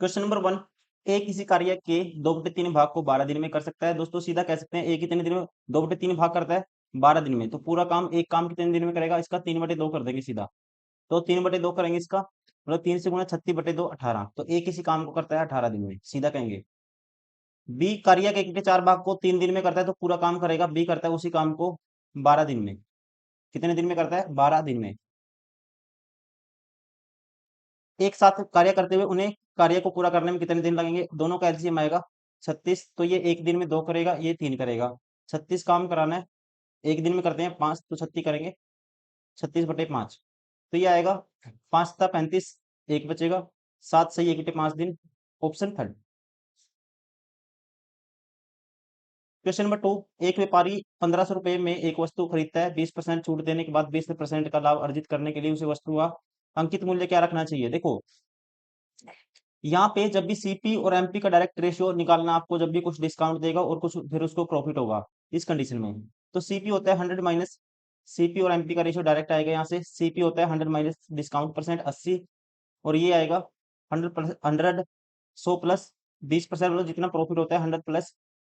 Question number 1, ए किसी कार्य के 2/3 भाग को 12 दिन में कर सकता है। दोस्तों सीधा कह सकते हैं ए कितने दिन में 2/3 भाग करता है, 12 दिन में। तो पूरा काम एक काम कितने दिन में करेगा, इसका 3/2 कर देंगे सीधा। तो 3/2 करेंगे इसका, मतलब 3 से गुणा 36/2 18। तो ए किसी काम को करता है 18 दिन में, सीधा कहेंगे। बी कार्य के 4 भाग को 3 दिन में करता है, तो पूरा काम करेगा, बी करता है उसी काम को 12 दिन में। कितने दिन में करता है, 12 दिन में। एक साथ कार्य करते हुए उन्हें कार्य को पूरा करने में कितने दिन लगेंगे, दोनों का एलसीएम आएगा 36। तो ये एक दिन में 2 करेगा, ये 3 करेगा। 36 काम कराना है, एक दिन में करते हैं 5, तो 36 करेंगे, 36/5। तो ये आएगा 5 सत्ता 35, एक बचेगा, 7 सही 1/5 दिन। Option third. क्वेश्चन नंबर 2, एक व्यापारी 1500 रुपए में एक वस्तु खरीदता है। 20% छूट देने के बाद 20% का लाभ अर्जित करने के लिए उसे वस्तु का अंकित मूल्य क्या रखना चाहिए। देखो यहाँ पे जब भी सीपी और एमपी का डायरेक्ट रेशियो निकालना, आपको जब भी कुछ डिस्काउंट देगा और कुछ फिर उसको प्रॉफिट होगा इस कंडीशन में। तो सीपी होता है 100 माइनस, सीपी और एमपी का रेशियो डायरेक्ट आएगा यहाँ से। सीपी होता है 100 माइनस डिस्काउंट परसेंट 80, और ये आएगा 100 100 प्लस 20%, मतलब जितना प्रॉफिट होता है 100 प्लस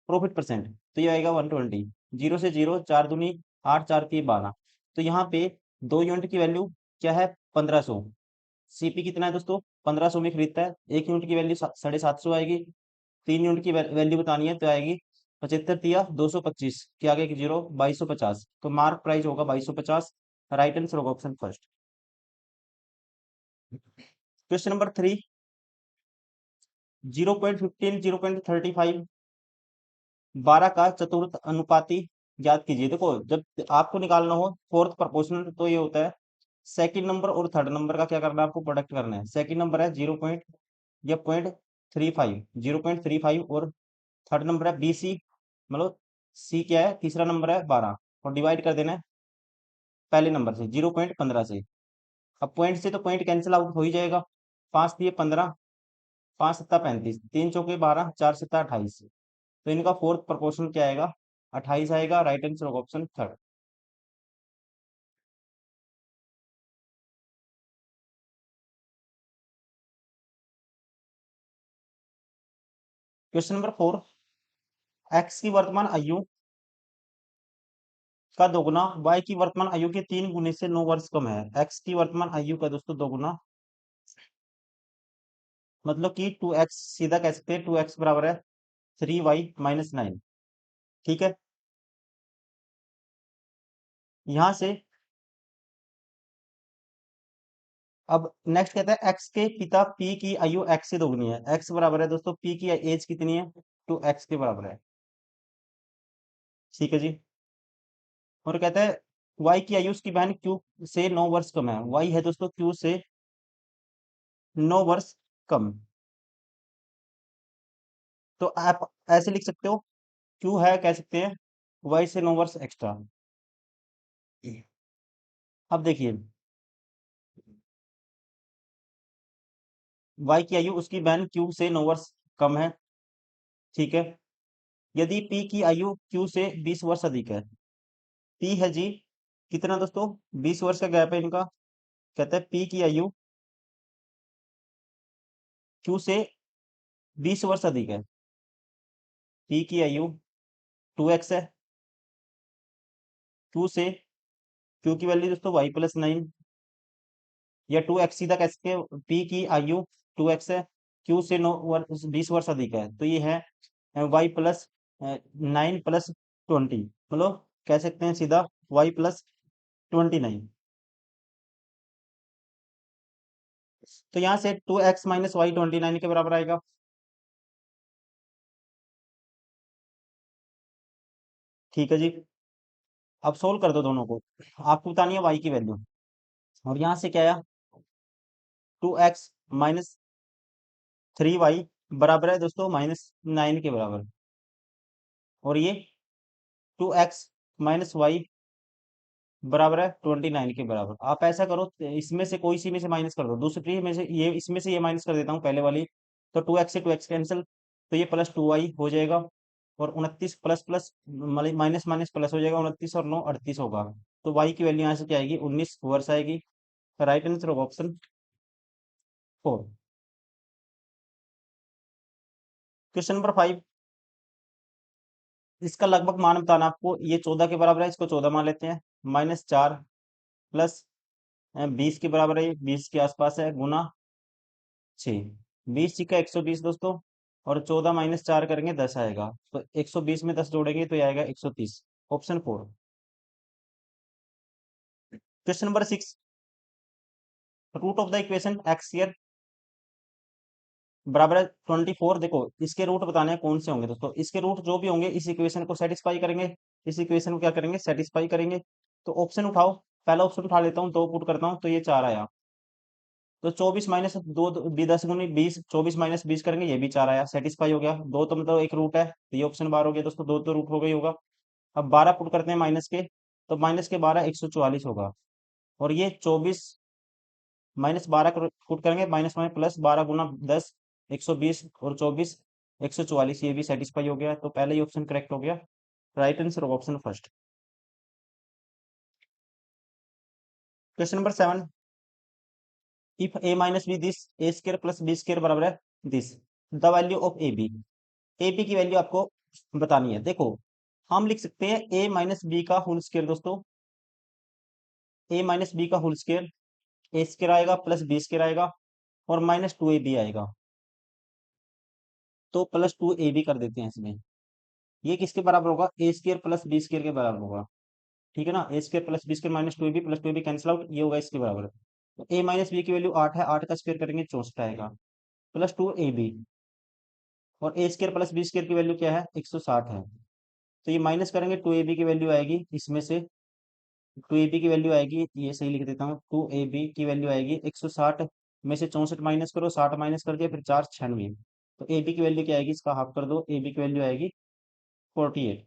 प्रॉफिट परसेंट, तो ये आएगा 120। जीरो से जीरो, 4 दूनी 8, 4 की 12। तो यहाँ पे 2 यूनिट की वैल्यू क्या है, 1500। सीपी कितना है दोस्तों, 1500 में खरीदता है। 1 यूनिट की वैल्यू 750 आएगी। 3 यूनिट की वैल्यू बतानी है, तो आएगी 75 तिया 225 के आगे की जीरो, 2250। तो मार्क प्राइस होगा 2250। राइट आंसर होगा ऑप्शन फर्स्ट। क्वेश्चन नंबर 3, 0.15 0.35 12 का चतुर्थ अनुपाती ज्ञात कीजिए। देखो जब आपको निकालना हो फोर्थ प्रोपोर्शनल, तो ये होता है सेकंड नंबर और थर्ड नंबर का क्या करना है, आपको प्रोडक्ट करना है। सेकंड नंबर है 0 या 0.35, 0.35, और थर्ड नंबर है BC, मतलब सी क्या है, तीसरा नंबर है 12, और डिवाइड कर देना है पहले नंबर से 0.15 से। अब पॉइंट से तो पॉइंट कैंसिल आउट हो ही जाएगा। 5 दिए 15, 5 सत्ता 35, 3 चौके 12, 4 सत्ता 28। तो इनका फोर्थ प्रोपोर्शन क्या आएगा, 28 आएगा। राइट आंसर होगा option third. Question number 4, x की वर्तमान आयु का दोगुना वाई की वर्तमान आयु के 3 गुने से 9 वर्ष कम है। एक्स की वर्तमान आयु का दोस्तों दोगुना, मतलब कि 2x, सीधा कह सकते हैं 2x बराबर है 3y-9। ठीक है, यहां से अब नेक्स्ट कहता है एक्स के पिता पी की आयु एक्स से दोगुनी है। एक्स बराबर है दोस्तों पी की एज कितनी है, 2x के बराबर है। ठीक है जी। और कहता है y की आयु उसकी बहन क्यू से 9 वर्ष कम है। y है दोस्तों क्यू से 9 वर्ष कम। तो आप ऐसे लिख सकते हो, क्यू है कह सकते हैं y से 9 वर्ष एक्स्ट्रा। अब देखिए y की आयु उसकी बहन क्यू से 9 वर्ष कम है। ठीक है, यदि p की आयु q से 20 वर्ष अधिक है। p है जी कितना दोस्तों, 20 वर्ष का गैप है इनका। कहता है p की आयु q से 20 वर्ष अधिक है। p की आयु 2x है, q से, q की वैल्यू दोस्तों y+9, या 2x सीधा कह सकते हैं। p की आयु 2x है, q से 20 वर्ष अधिक है, तो ये है y+9+20, मतलब कह सकते हैं सीधा y+29। तो यहाँ से 2x-y 29 के बराबर आएगा। ठीक है जी। अब सोल्व कर दो दोनों को, आपको बतानी है y की वैल्यू। और यहाँ से क्या आया, 2x-3y बराबर है दोस्तों -9 के बराबर। और ये 2x-y बराबर है 29 के बराबर। आप ऐसा करो, इसमें से कोई सी में से माइनस कर दो, दूसरी में से ये, इसमें से ये माइनस कर देता हूँ पहले वाली। तो 2x से 2x कैंसिल, तो ये +2y हो जाएगा। और 29 plus plus minus minus plus हो जाएगा, 29 और 9 38 होगा। तो y की वैल्यू यहाँ से क्या आएगी, 19 वर्ष आएगी। राइट आंसर होगा ऑप्शन 4। क्वेश्चन नंबर 5, इसका लगभग मान बताना आपको। ये 14 के बराबर है, इसको 14 मान लेते हैं। -4 प्लस 20 के बराबर है, 20 के आसपास है, गुना 6। 20 छिक्का 120 दोस्तों, और 14 -4 करेंगे 10 आएगा। तो 120 में 10 जोड़ेंगे तो ये आएगा 130। Option 4। Question number 6, root of the equation x square बराबर है 24। देखो इसके रूट बताने हैं कौन से होंगे दोस्तों। इसके रूट जो भी होंगे इस इक्वेशन को सेटिस्फाई करेंगे, इस इक्वेशन को क्या करेंगे, सेटिस्फाई करेंगे। तो ऑप्शन उठाओ, पहला ऑप्शन उठा लेता हूँ, 2 पुट करता हूँ तो ये 4 आया। तो 24 माइनस 2, 10 गुनी 20, 24 माइनस 20 करेंगे, ये भी 4 आया, सेटिस्फाई हो गया। दो तो मतलब एक रूट है, तो ये ऑप्शन बार हो गया दोस्तों, दो तो रूट हो गई होगा। अब 12 पुट करते हैं माइनस के, तो माइनस के 12 144 होगा। और ये 24 -12 पुट करेंगे, माइनस में प्लस 12 गुना 10 120, और 24 144, ये भी सेटिस्फाई हो गया। तो पहले ही ऑप्शन करेक्ट हो गया। Right answer option first. Question number 7, if a minus b this a square plus b square बराबर है this, the value of a b. A b की वैल्यू आपको बतानी है। देखो हम लिख सकते हैं a माइनस बी का होल स्क्वायर दोस्तों, a माइनस बी का होल स्क्वायर, ए स्क्वायर आएगा प्लस बी स्क्वायर आएगा, और -2ab आएगा। तो +2ab कर देते हैं इसमें। ये किसके बराबर होगा, A square plus B square के बराबर होगा। ठीक है ना, A square plus B square -2ab plus 2ab cancel out, ये होगा इसके बराबर। तो a माइनस बी की वैल्यू 8 है, 8 का स्क्वायर करेंगे 64 आएगा, +2ab। और ए स्क्वायर प्लस बी स्क्वायर की वैल्यू क्या है, 160 है। तो ये माइनस करेंगे, 2ab की वैल्यू आएगी इसमें से, 2ab की वैल्यू आएगी, ये सही लिख देता हूँ, 2ab की वैल्यू आएगी 160 में से 64 माइनस करो, 60 माइनस कर दिया, फिर 4 96। तो ab की वैल्यू क्या आएगी, इसका हाफ कर दो, ab की वैल्यू आएगी 48।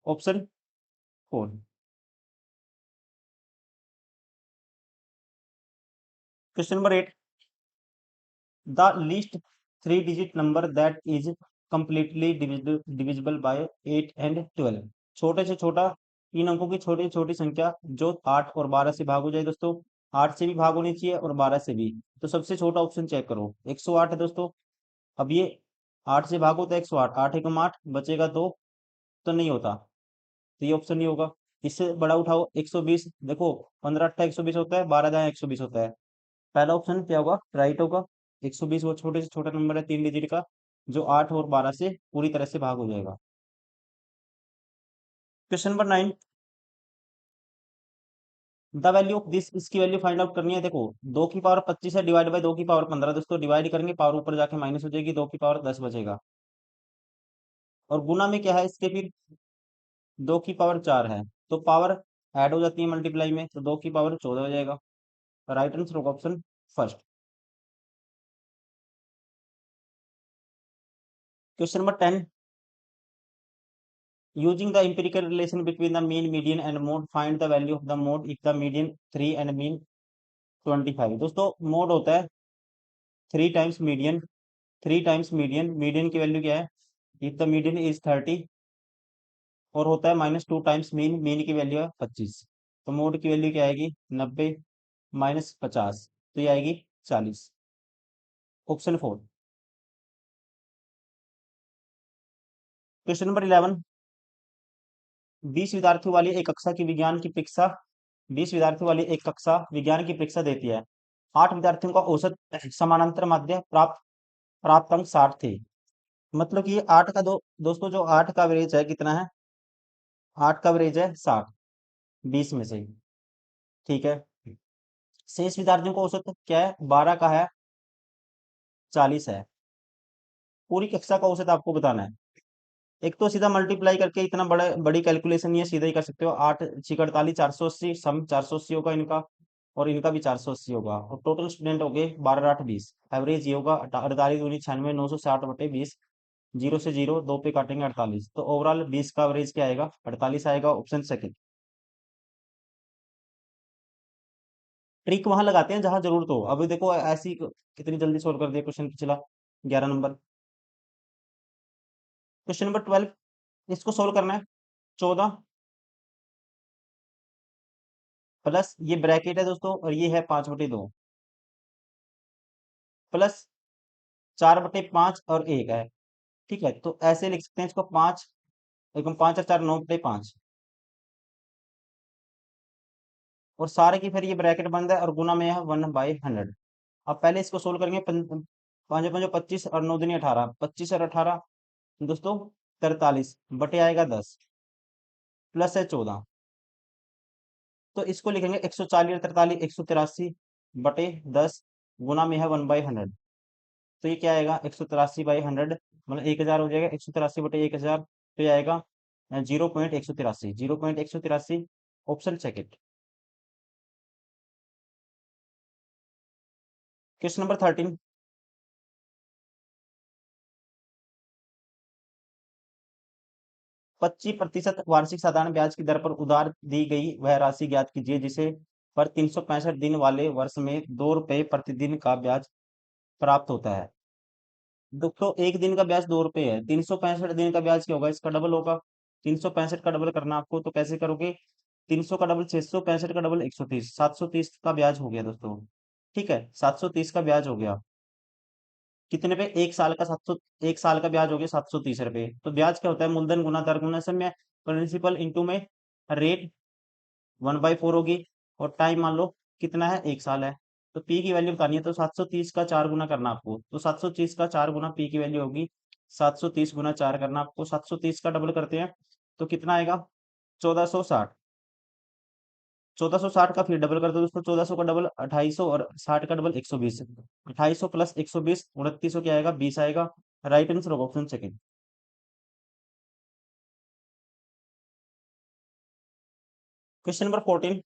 Option 4। Question number 8, the least 3 digit number that is completely divisible by 8 and 12। छोटे से छोटा 3 अंकों की छोटी छोटी संख्या जो 8 और 12 से भाग हो जाए दोस्तों। 8 से भी भाग होनी चाहिए और 12 से भी। तो सबसे छोटा ऑप्शन चेक करो, 108 है दोस्तों। अब ये 8 से भागो तो 108, 8 एकम 8 बचेगा 2, तो नहीं होता, तो ये ऑप्शन नहीं होगा। इससे बड़ा उठाओ 120, देखो 15 8 120 होता है, 12 दाएं 120 होता है। पहला ऑप्शन क्या होगा, राइट होगा। 120 वो छोटे से छोटा नंबर है 3 डिजिट का, जो 8 और 12 से पूरी तरह से भाग हो जाएगा। Question number 9, the value of this, इसकी वैल्यू फाइंड आउट करनी है। देखो 2 की पावर 25 है, डिवाइड बाई 2 की पावर 15 दोस्तों, डिवाइड करेंगे पावर ऊपर जाके माइनस हो जाएगी, 2 की पावर 10 बचेगा। और गुना में क्या है इसके, फिर 2 की पावर 4 है, तो पावर ऐड हो जाती है मल्टीप्लाई में, तो 2 की पावर 14 हो जाएगा। राइट आंसर होगा option first. Question number 10, using the empirical relation between the mean, median and mode, find the value of the mode if the median 3 and mean 25। दोस्तों मोड होता है 3 times median, 3 times median, median की value क्या है, if the median is 30, और होता है -2 times mean, mean की वैल्यू है 25। तो मोड की वैल्यू क्या आएगी, 90 -50, तो ये आएगी 40। ऑप्शन 4। क्वेश्चन नंबर 11, 20 विद्यार्थियों वाली एक कक्षा की विज्ञान की परीक्षा, 20 विद्यार्थियों वाली एक कक्षा विज्ञान की परीक्षा देती है। 8 विद्यार्थियों का औसत समानांतर माध्य प्राप्त प्राप्तांक 60 थे। मतलब कि 8 का दोस्तों जो 8 का एवरेज है कितना है, 8 का एवरेज है 60 20 में से। ठीक है, शेष विद्यार्थियों का औसत क्या है, 12 का है 40 है। पूरी कक्षा का औसत आपको बताना है। एक तो सीधा मल्टीप्लाई करके, इतना बड़ी कैलकुलेशन नहीं है, सीधा ही कर सकते हो। 8 6 48 480, सम 480 होगा इनका, और इनका भी 480 होगा, और टोटल स्टूडेंट हो गए 12 8 20। एवरेज ये होगा 48 दूनी 96 960 बटे 20, जीरो से जीरो 2 पे काटेंगे 48, तो ओवरऑल 20 का एवरेज क्या आएगा, 48 आएगा। Option second. ट्रिक वहां लगाते हैं जहां जरूरत हो। अभी देखो ऐसी कितनी जल्दी सोल्व कर दिया क्वेश्चन पिछला, 11 नंबर। क्वेश्चन नंबर 12, इसको सोल्व करना है। 14 प्लस ये ब्रैकेट है दोस्तों, और ये है 5/2 प्लस 4/5 और 1 है। ठीक है, तो ऐसे लिख सकते हैं इसको 5, एकदम 5 और 4 9/5, और सारे की फिर ये ब्रैकेट बंद है और गुना में है 1/100। अब पहले इसको सोल्व करेंगे। पाँच पाँच 25 और 9 दूनी 18, 25 और 18 दोस्तों 43 बटे आएगा 10 प्लस है 14। तो इसको लिखेंगे 140 और 43 183 बटे 10 गुना में है 1/100। तो ये क्या आएगा 183/100, मतलब 1000 हो जाएगा। 183/1000 तो ये आएगा 0.183, 0.183। Option second. Question number 13। 25% वार्षिक साधारण ब्याज की दर पर उधार दी गई वह राशि ज्ञात कीजिए जिसे पर 365 दिन वाले वर्ष में 2 रुपये प्रतिदिन का ब्याज प्राप्त होता है। दोस्तों एक दिन का ब्याज 2 रुपये है, 365 दिन का ब्याज क्या होगा, इसका डबल होगा। 365 का डबल करना आपको, तो कैसे करोगे? 300 का डबल 600, 65 का डबल 130, 730 का ब्याज हो गया दोस्तों। ठीक है, 730 का ब्याज हो गया। कितने पे? एक साल का 700, एक साल का ब्याज हो गया 730 रुपये। तो ब्याज क्या होता है? मूलधन गुना दर गुना समय, प्रिंसिपल इंटू में रेट 1/4 होगी, और टाइम मान लो कितना है, 1 साल है। तो पी की वैल्यू बतानी है, तो 730 का 4 गुना करना आपको। तो 730 का 4 गुना पी की वैल्यू होगी 730 गुना 4 करना आपको। 730 का डबल करते हैं तो कितना आएगा? 1460। 1460 का फिर डबल कर दो दोस्तों, 1400 का डबल 2800 और 60 का डबल 120। 2800 प्लस 120 2900 क्या आएगा? 20 आएगा। राइट आंसर होगा ऑप्शन सेकंड। Question number 14।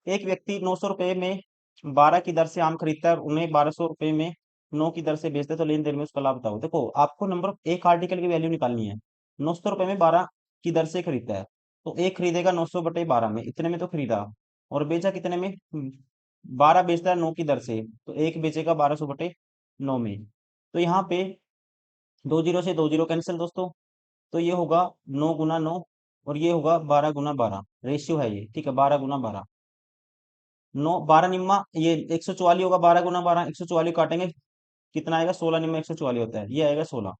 एक व्यक्ति 900 रुपये में 12 की दर से आम खरीदता है और उन्हें 1200 रुपये में 9 की दर से बेचता है, तो लेन देन में उसका लाभ बताओ। देखो आपको नंबर एक आर्टिकल की वैल्यू निकालनी है। 900 रुपये में 12 की दर से खरीदता है, तो एक खरीदेगा 900/12 में, इतने में तो खरीदा, और बेचा कितने में? 12 बेचता है 9 की दर से, तो एक बेचेगा 1200/9 में। तो यहाँ पे 2 जीरो से 2 जीरो कैंसिल दोस्तों, तो ये होगा 9 गुना 9, और ये होगा 12 गुना 12, रेशियो है ये। ठीक है, 12 गुना 12, 9 12 निम्मा, ये 144 होगा। 12 गुना 12, 144 काटेंगे कितना आएगा? 16 निम्मा 144 होता है, ये आएगा 16।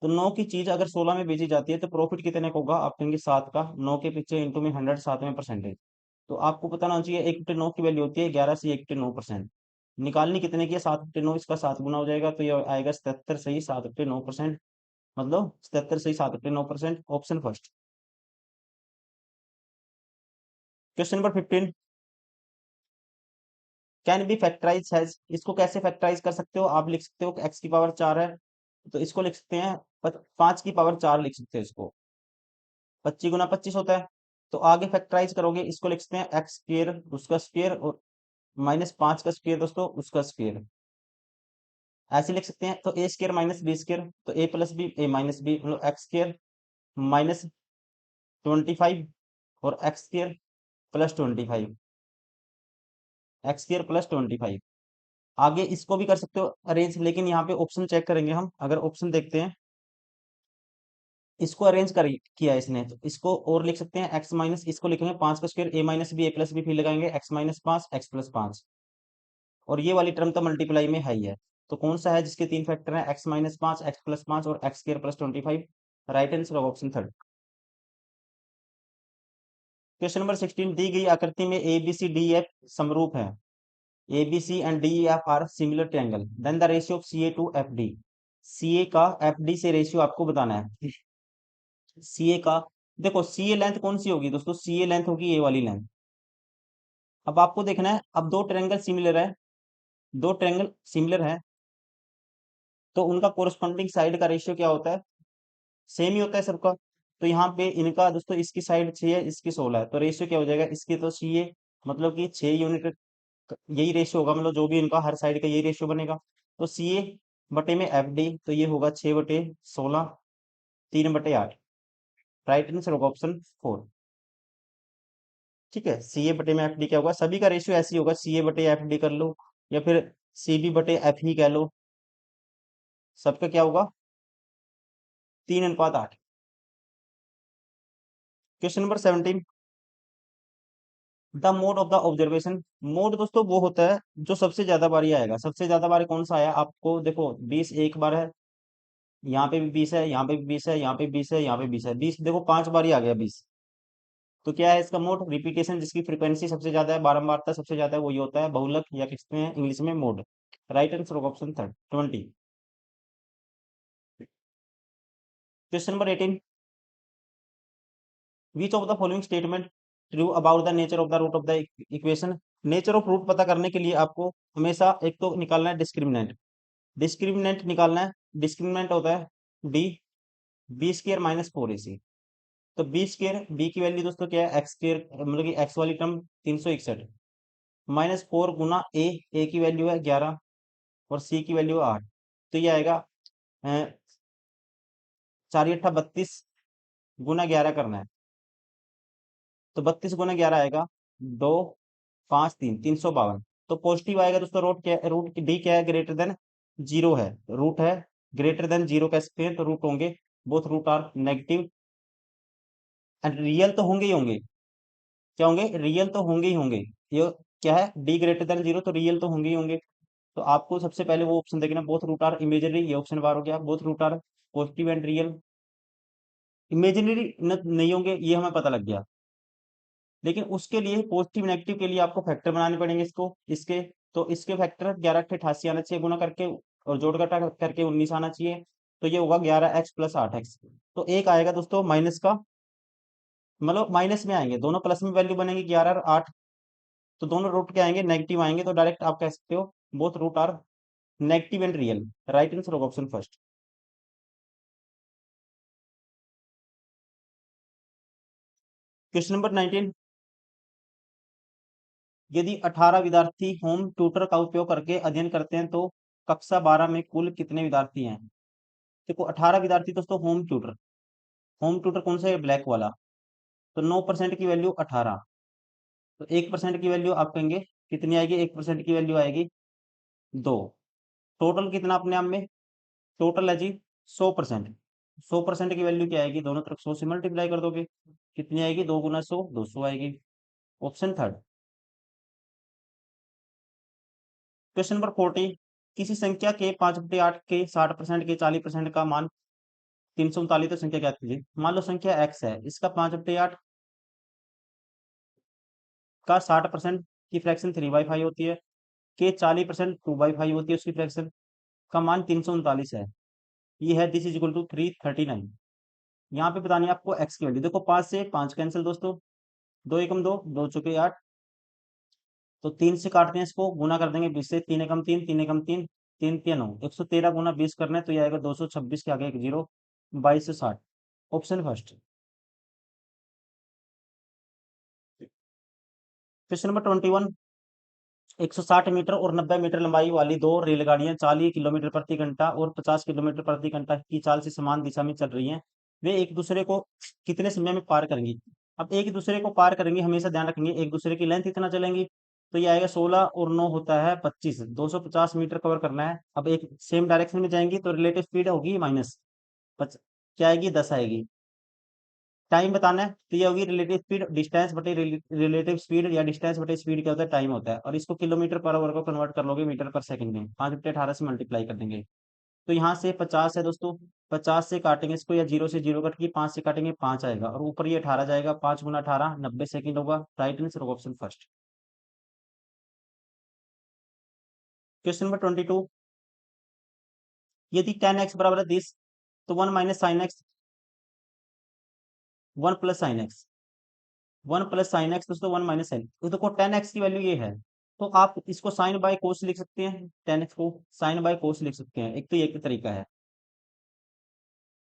तो 9 की चीज अगर 16 में बेची जाती है तो प्रॉफिट कितने का होगा? आप कहेंगे 7 का। 9 के पीछे इंटू में 100, 7 में परसेंटेज। तो आपको पता होना चाहिए 1/9 की वैल्यू होती है 11 से 1/9%। निकालनी कितने की है? 7/9, इसका 7 गुना हो जाएगा, तो ये आएगा 77 सही 7/9%, मतलब 77 सही 7/9%। Option first. Question number 15। Can be factorise has, इसको कैसे फैक्टराइज कर सकते हो? आप लिख सकते हो कि एक्स की पावर 4 है, तो इसको लिख सकते हैं 5 की पावर 4 लिख सकते हैं इसको। 25 गुना 25 होता है। तो आगे फैक्टराइज करोगे, इसको लिख सकते हैं एक्स स्क्र उसका स्क्र और -5 का स्क्र दोस्तों उसका स्क्र। ऐसे लिख सकते हैं, तो a² - b², तो a+b a-b, मतलब x² - 25 और x² + 25। आगे इसको भी कर सकते हो अरेंज, लेकिन यहाँ पे ऑप्शन चेक करेंगे हम। अगर ऑप्शन देखते हैं, इसको अरेंज कर किया है इसने, तो इसको और लिख सकते हैं एक्स माइनस, इसको लिखेंगे 5 का स्क्वायर a-b फिर लगाएंगे x-5 x+5, और ये वाली टर्म तो मल्टीप्लाई में है ही है। तो कौन सा है जिसके 3 फैक्टर हैं? x-5 x+5 और x² + 25। Right answer option third. Question number 16। दी गई आकृति में A B C D F समरूप है। A B C and D F are similar triangle, then the ratio of C A to F D. C A का F D से ratio आपको बताना है। सी ए का, देखो सी ए लेंथ कौन सी होगी दोस्तों? सी ए लेंथ होगी ये वाली लेंथ। अब आपको देखना है, अब दो ट्रायंगल सिमिलर है, दो ट्रायंगल सिमिलर है, तो उनका कोरस्पॉन्डिंग साइड का रेशियो क्या होता है? सेम ही होता है सबका। तो यहाँ पे इनका दोस्तों, इसकी साइड 6 है, इसकी 16 है, तो रेशियो क्या हो जाएगा? इसकी तो सी ए मतलब कि 6 यूनिट, यही रेशियो होगा, मतलब जो भी इनका हर साइड का यही रेशियो बनेगा। तो सी ए बटे में एफ डी, तो ये होगा 6/16, 3/8। राइट आंसर होगा ऑप्शन 4। ठीक है, सी ए बटे में एफ डी क्या होगा? सभी का रेशियो ऐसे ही होगा, सी ए बटे एफ डी कर लो, या फिर सी बी बटे एफ ही कह लो। सबका क्या होगा? 3:8। Question number 17। The mode of the observation, mode दोस्तों वो होता है जो सबसे ज्यादा बारी आएगा। सबसे ज्यादा बारी कौन सा आया आपको, देखो 20 एक बार है, यहाँ पे भी 20 है, यहाँ पे भी 20 है, यहाँ पे 20 है, यहाँ पे 20 है, 20 देखो 5 बारी आ गया 20। तो क्या है इसका मोड, रिपीटेशन, जिसकी फ्रीक्वेंसी सबसे ज्यादा है, बारंबारता सबसे ज्यादा है, वही होता है बहुलक, या किसमें इंग्लिश में mode. Right answer option third 20। Question number 18, which of the following statement true about the nature of the root of the equation. Nature of root पता करने के लिए आपको हमेशा एक तो निकालना है डिस्क्रिमिनेंट, डिस्क्रिमिनेंट निकालना है। डिस्क्रिमिनेंट होता है D, B square minus 4ac। तो बी स्क्र, बी की वैल्यू दोस्तों क्या है, एक्स स्क्र, मतलब कि एक्स वाली टर्म 361, माइनस 4 गुना ए की वैल्यू है 11 और सी की वैल्यू है 8। तो ये आएगा 4 × 8 = 32, गुना 11 करना है। तो 32 गुना 11 आएगा 2 5 3 352। तो पॉजिटिव आएगा दोस्तों। रूट क्या, रूट डी क्या है, ग्रेटर देन जीरो है, रूट है ग्रेटर देन जीरो कह सकते हैं। तो रूट होंगे, both root are negative and real तो होंगे ही होंगे। क्या होंगे, रियल तो होंगे ही होंगे। ये क्या है, डी ग्रेटर देन जीरो, तो रियल तो होंगे ही होंगे। तो आपको सबसे पहले वो ऑप्शन देखना, बोथ रूट आर इमेजिनरी, ये ऑप्शन बार हो गया। Both root are positive and real, imaginary नहीं होंगे ये हमें पता लग गया। लेकिन उसके लिए पॉजिटिव नेगेटिव के लिए आपको फैक्टर बनाने पड़ेंगे इसको, इसके। तो इसके फैक्टर 11 × 8 = 88 आना चाहिए, गुना करके और जोड़ घटा करके 19 आना चाहिए। तो ये होगा 11x + 8x। तो एक आएगा दोस्तों माइनस का, मतलब माइनस में आएंगे दोनों, प्लस में वैल्यू बनेगी 11 और 8। तो दोनों रूट के आएंगे नेगेटिव आएंगे, तो डायरेक्ट आप कह सकते हो both root are negative and real. Right answer होगा ऑप्शन फर्स्ट। क्वेश्चन नंबर 19, यदि 18 विद्यार्थी होम ट्यूटर का उपयोग करके अध्ययन करते हैं तो कक्षा 12 में कुल कितने विद्यार्थी हैं। देखो 18 विद्यार्थी दोस्तों, होम ट्यूटर, होम ट्यूटर कौन सा है, ब्लैक वाला। तो 9% की वैल्यू 18, तो 1% की वैल्यू आप कहेंगे कितनी आएगी, 1% की वैल्यू आएगी 2। टोटल कितना अपने आप में, टोटल है जी 100%। 100% की वैल्यू क्या आएगी, दोनों तरफ 100 से मल्टीप्लाई कर दोगे, कितनी आएगी, 2 × 100 200 आएगी। Option third. क्वेश्चन नंबर 40, किसी संख्या के 5/8 के 60% के 40% का मान 339, तो संख्या क्या कीजिए। मान लो संख्या x है, इसका 5/8 का 60% की फ्रैक्शन 3/5 होती है, के 40% 2/5 होती है उसकी फ्रैक्शन, का मान 339 है। ये है दिस इज इक्वल टू 339। यहाँ पे बतानी है आपको x की वैल्यू। देखो 5 से 5 कैंसिल दोस्तों, 2 एकम 2, 2 चौके 8। तो 3 से काटते हैं इसको, गुना कर देंगे 20 से, 3 एकम 3, 3 एकम 3, 3 3 9, 113 गुना 20 करना है, तो ये आएगा 226 के आगे एक जीरो, 22 से 60। Option first. Question number 21, 160 metre और 90 मीटर लंबाई वाली दो रेलगाड़ियां 40 किलोमीटर प्रति घंटा और 50 किलोमीटर प्रति घंटा की चाल से समान दिशा में चल रही हैं। वे एक दूसरे को कितने समय में पार करेंगी। अब एक दूसरे को पार करेंगे, हमेशा ध्यान रखेंगे एक दूसरे की लेंथ इतना चलेंगी। तो ये आएगा 16 और 9 होता है 25, 250 मीटर कवर करना है। अब एक सेम डायरेक्शन में जाएंगी तो रिलेटिव स्पीड होगी माइनस, क्या आएगी, 10 आएगी। टाइम बताना है तो ये होगी रिलेटिव स्पीड, डिस्टेंस बटे रिलेटिव स्पीड, या डिस्टेंस बटे स्पीड क्या होता है, टाइम होता है। और इसको किलोमीटर पर आवर को कन्वर्ट कर लोगे मीटर पर सेकंड में, 5/18 से मल्टीप्लाई कर देंगे। तो यहाँ से 50 है दोस्तों, 50 से काटेंगे इसको, या जीरो से जीरो कट के 5 से काटेंगे 5 आएगा, और ऊपर ये 18 जाएगा, 5 × 18 90 सेकंड होगा। राइट आंसर होगा ऑप्शन फर्स्ट। क्वेश्चन नंबर 22, यदि 10x बराबर है 10, तो 1 - sin x, 1 + sin x, 1 + sin x दोस्तों, 1 - sin, तो देखो 10x की वैल्यू ये है, तो आप इसको साइन बाय कोस लिख सकते हैं, 10x को साइन बाय कोस लिख सकते हैं, एक तो ये तरीका है।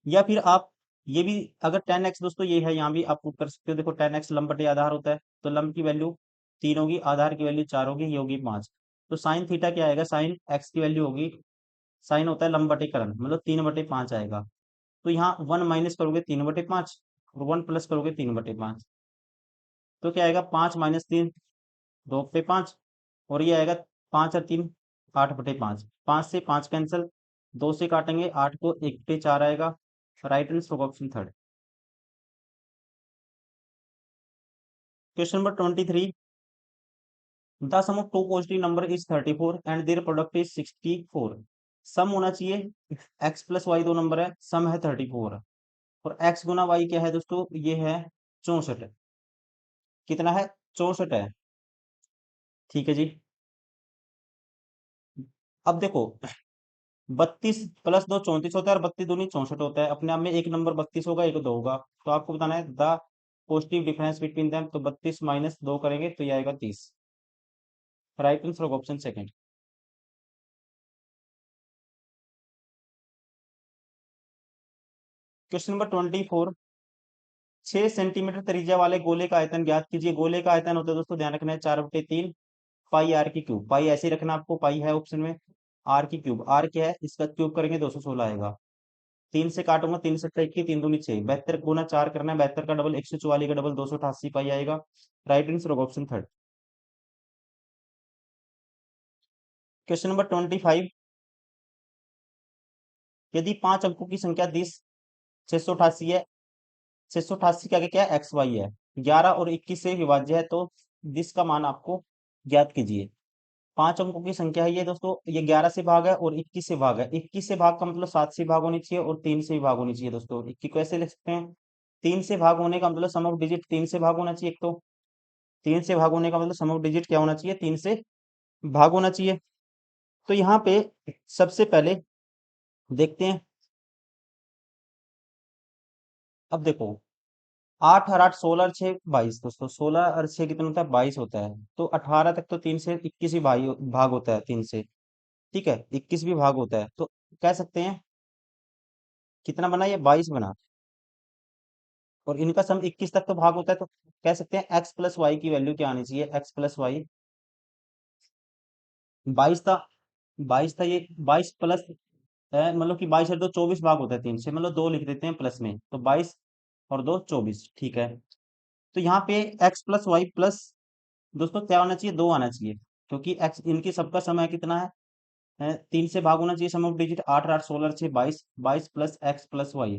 या फिर आप ये भी, अगर 10x दोस्तों ये है, यहाँ भी आप पुट कर सकते हो। देखो 10x लंब बटे आधार होता है, तो लंब की वैल्यू 3 होगी, आधार की वैल्यू 4 होगी, ये होगी 5। तो साइन थीटा क्या आएगा, साइन x की वैल्यू होगी, साइन होता है लंब बटे करण, मतलब 3/5 आएगा। तो यहाँ 1 माइनस करोगे 3/5 और 1 प्लस करोगे 3/5, तो क्या आएगा 5 - 3 2/5, और ये आएगा 5 और 3 8/5, 5 से 5 कैंसिल, 2 से काटेंगे 8 को, 1/4 आएगा। राइट आंसर होगा option third. Question number 23, the sum of two positive number is 34 and their product is 64। Sum होना चाहिए, एक्स प्लस वाई दो नंबर है, सम है 34 और एक्स गुना वाई क्या है दोस्तों, ये है 64। कितना है? 64 है। ठीक है जी। अब देखो, 32 + 2 34 होता है और 32 दूनी 64 होता है। अपने आप में एक नंबर 32 होगा, एक 2 होगा। तो आपको बताना है the positive difference between them. तो 32 माइनस 2 करेंगे तो ये आएगा 30। Right answer option second. Question number 24। 6 centimetre त्रिज्या वाले गोले का आयतन ज्ञात कीजिए। गोले का आयतन होता है दोस्तों, ध्यान रखना है, 4/3 पाई आर की क्यूब। पाई ऐसे ही रखना, आपको पाई है ऑप्शन में। आर की क्यूब, आर क्या है, इसका क्यूब करेंगे 216 आएगा। 3 से काटूंगा, 3 7 21, 3 दूनी 6, 72 गुना 4 करना है, 72 का डबल 144 का डबल 288 पाई आएगा। Right answer option third. Question number 25। यदि 5 अंकों की संख्या 688 है, 688 के आगे क्या है, एक्स वाई है, 11 और 21 से विभाज्य है, तो दिस का मान आपको ज्ञात कीजिए। 5 अंकों की संख्या है ये दोस्तों, ये 11 से भाग है और 21 से भाग है। 21 से भाग का मतलब 7 से भाग होनी चाहिए और 3 से भी भाग होनी चाहिए दोस्तों। 21 को ऐसे लिख सकते हैं, 3 से भाग होने का मतलब सम ऑफ डिजिट 3 से भाग होना चाहिए। एक तो 3 से भाग होने का मतलब सम ऑफ डिजिट क्या होना चाहिए, 3 से भाग होना चाहिए। तो यहाँ पे सबसे पहले देखते हैं। अब देखो, 8 और 8 16 और 6 22 दोस्तों, 16 और 6 कितना होता है, 22 होता है। तो 18 तक तो 3 से 21 ही भाग होता है 3 से। ठीक है, 21 भी भाग होता है, तो कह सकते हैं कितना बना, ये 22 बना। और इनका सम 21 तक तो भाग होता है, तो कह सकते हैं एक्स प्लस वाई की वैल्यू क्या आनी चाहिए, एक्स प्लस वाई। 22 था, 22 था ये, 22 प्लस मतलब कि 22 और 2 24 भाग होता है 3 से, मतलब 2 लिख देते हैं प्लस में, तो 22 और 2 24। ठीक है, तो यहाँ पे एक्स प्लस वाई प्लस दोस्तों क्या होना चाहिए, 2 आना चाहिए, क्योंकि एक्स इनकी सबका समय कितना है, 3 से भाग होना चाहिए। Sum of digit 8 8 16 6 22, 22 plus x plus Y.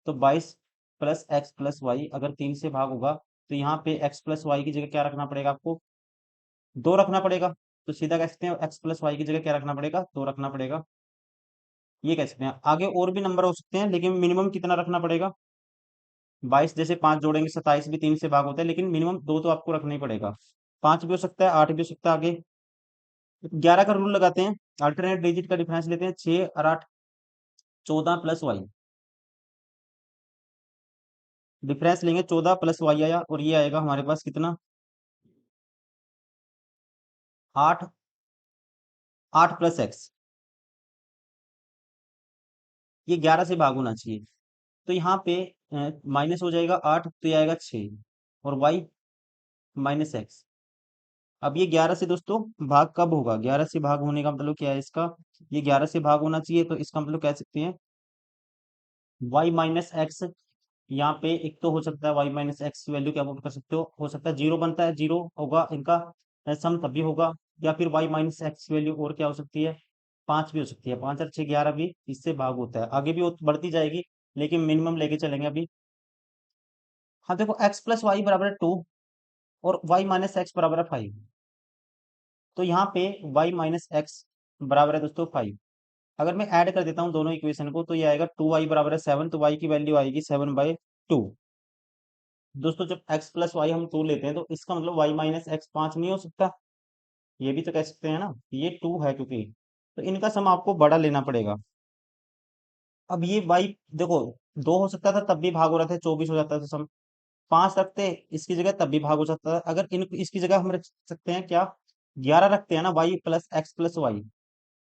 तो 22 प्लस एक्स प्लस वाई अगर 3 से भाग होगा, तो यहाँ पे एक्स प्लस वाई की जगह क्या रखना पड़ेगा आपको, 2 रखना पड़ेगा। तो सीधा कह सकते हैं एक्स प्लस वाई की जगह क्या रखना पड़ेगा, 2 रखना पड़ेगा। ये कह सकते हैं। आगे और भी नंबर हो सकते हैं, लेकिन मिनिमम कितना रखना पड़ेगा, 22 जैसे 5 जोड़ेंगे 27 भी 3 से भाग होता है, लेकिन मिनिमम 2 तो आपको रखना ही पड़ेगा। 5 भी हो सकता है, 8 भी हो सकता है। आगे 11 का रूल लगाते हैं, अल्टरनेट डिजिट का डिफरेंस लेते हैं, 6 और 8 14 प्लस वाई। डिफरेंस लेंगे, 14 प्लस वाई आया, और ये आएगा हमारे पास कितना, 8, 8 प्लस एक्स। ये 11 से भाग होना चाहिए, तो यहाँ पे माइनस हो जाएगा 8, तो ये आएगा 6, और वाई माइनस एक्स। अब ये 11 से दोस्तों भाग कब होगा, 11 से भाग होने का मतलब क्या है इसका, ये 11 से भाग होना चाहिए, तो इसका मतलब कह सकते हैं वाई माइनस एक्स। यहाँ पे एक तो हो सकता है वाई माइनस एक्स की वैल्यू क्या पुट कर सकते हो सकता है 0 बनता है, 0 होगा इनका सम तभी होगा। या फिर वाई माइनस एक्स की वैल्यू और क्या हो सकती है, 5 भी हो सकती है। 5 और 6 11 भी इससे भाग होता है, आगे भी बढ़ती जाएगी, लेकिन मिनिमम लेके चलेंगे अभी। हाँ देखो, एक्स प्लस वाई बराबर है 2 और वाई माइनस एक्स बराबर है 5। तो यहाँ पे वाई माइनस एक्स बराबर है दोस्तों 5। अगर मैं ऐड कर देता हूँ दोनों इक्वेशन को, तो ये आएगा 2y बराबर है 7, तो y की वैल्यू आएगी 7/2। दोस्तों जब x प्लस वाई हम 2 लेते हैं, तो इसका मतलब y माइनस एक्स 5 नहीं हो सकता, ये भी तो कह सकते हैं ना, ये 2 है क्योंकि। तो इनका सम आपको बड़ा लेना पड़ेगा। अब ये y देखो, 2 हो सकता था तब भी भाग हो रहा था, 24 हो जाता था सम। 5 रखते इसकी जगह तब भी भाग हो सकता था। अगर इन इसकी जगह हम रख सकते हैं क्या, 11 रखते हैं ना, y plus x plus y.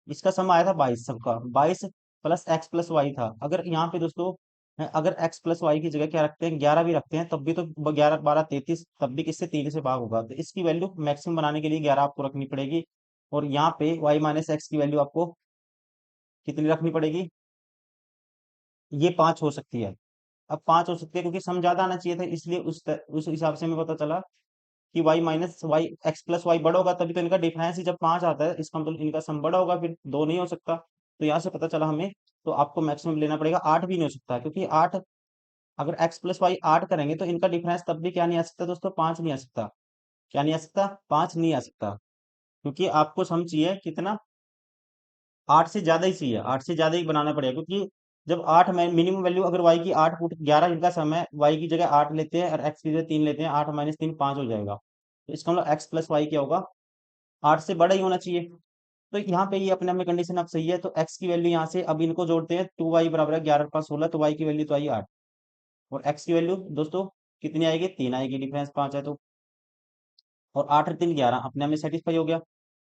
इसका सम आया था 22 सबका, 22 प्लस एक्स प्लस वाई था। अगर यहाँ पे दोस्तों अगर एक्स प्लस वाई की जगह क्या रखते हैं, 11 भी रखते हैं, तब भी तो 11 12 33, तब भी किससे 3 से भाग होगा। तो इसकी वैल्यू मैक्सिमम बनाने के लिए 11 आपको रखनी पड़ेगी। और यहाँ पे वाई माइनस एक्स की वैल्यू आपको कितनी रखनी पड़ेगी, ये 5 हो सकती है। अब 5 हो सकती है क्योंकि सम ज्यादा आना चाहिए था, इसलिए उस हिसाब से हमें पता चला कि y minus y x plus y बड़ा होगा, तभी तो इनका डिफरेंस ही जब 5 आता है, इसका मतलब इनका सम बड़ा होगा, फिर 2 नहीं हो सकता। तो यहाँ से पता चला हमें, तो आपको मैक्सिमम लेना पड़ेगा। 8 भी नहीं हो सकता, क्योंकि 8 अगर एक्स प्लस वाई 8 करेंगे, तो इनका डिफरेंस तब भी क्या नहीं आ सकता दोस्तों, 5 नहीं आ सकता। क्या नहीं आ सकता, 5 नहीं आ सकता। क्योंकि आपको सम चाहिए कितना, 8 से ज्यादा ही चाहिए, 8 से ज्यादा ही बनाना पड़ेगा, क्योंकि जब 8 मिनिमम वैल्यू अगर y की 8 पुट 11 इनका सम है, y की जगह 8 लेते हैं और x की जगह 3 लेते हैं, 8 माइनस 3 5 हो जाएगा। तो इसका मतलब x प्लस वाई क्या होगा, 8 से बड़ा ही होना चाहिए। तो यहाँ पे ये अपने आप में कंडीशन अब सही है, तो x की वैल्यू यहाँ से अब इनको जोड़ते हैं, 2y बराबर है 11 5 16, तो y की वैल्यू तो आई 8, और x की वैल्यू दोस्तों कितनी आएगी, 3 आएगी, डिफरेंस 5 है तो, और 8 और 3 11 अपने आप में सेटिस्फाई हो गया।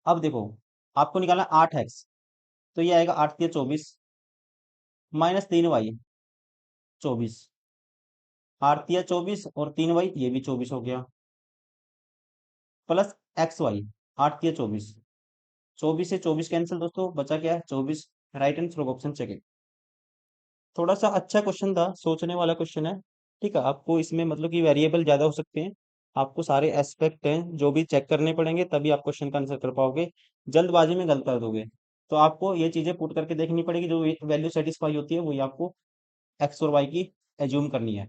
अब देखो आपको निकालना 8x, तो ये आएगा 8 3 24 माइनस 3y 24, 8 3 24 और 3y ये भी 24 हो गया, प्लस एक्स वाई 8 3 24, 24 से 24 कैंसिल दोस्तों, बचा क्या है 24, right and throw option check. थोड़ा सा अच्छा क्वेश्चन था, सोचने वाला क्वेश्चन है। ठीक है, आपको इसमें मतलब कि वेरिएबल ज्यादा हो सकते हैं, आपको सारे एस्पेक्ट हैं जो भी चेक करने पड़ेंगे, तभी आप क्वेश्चन का आंसर कर पाओगे, जल्दबाजी में गलत कर दोगे। तो आपको ये चीजें पुट करके देखनी पड़ेगी, जो वैल्यू सेटिस्फाई होती है वही आपको एक्स और वाई की एज्यूम करनी है।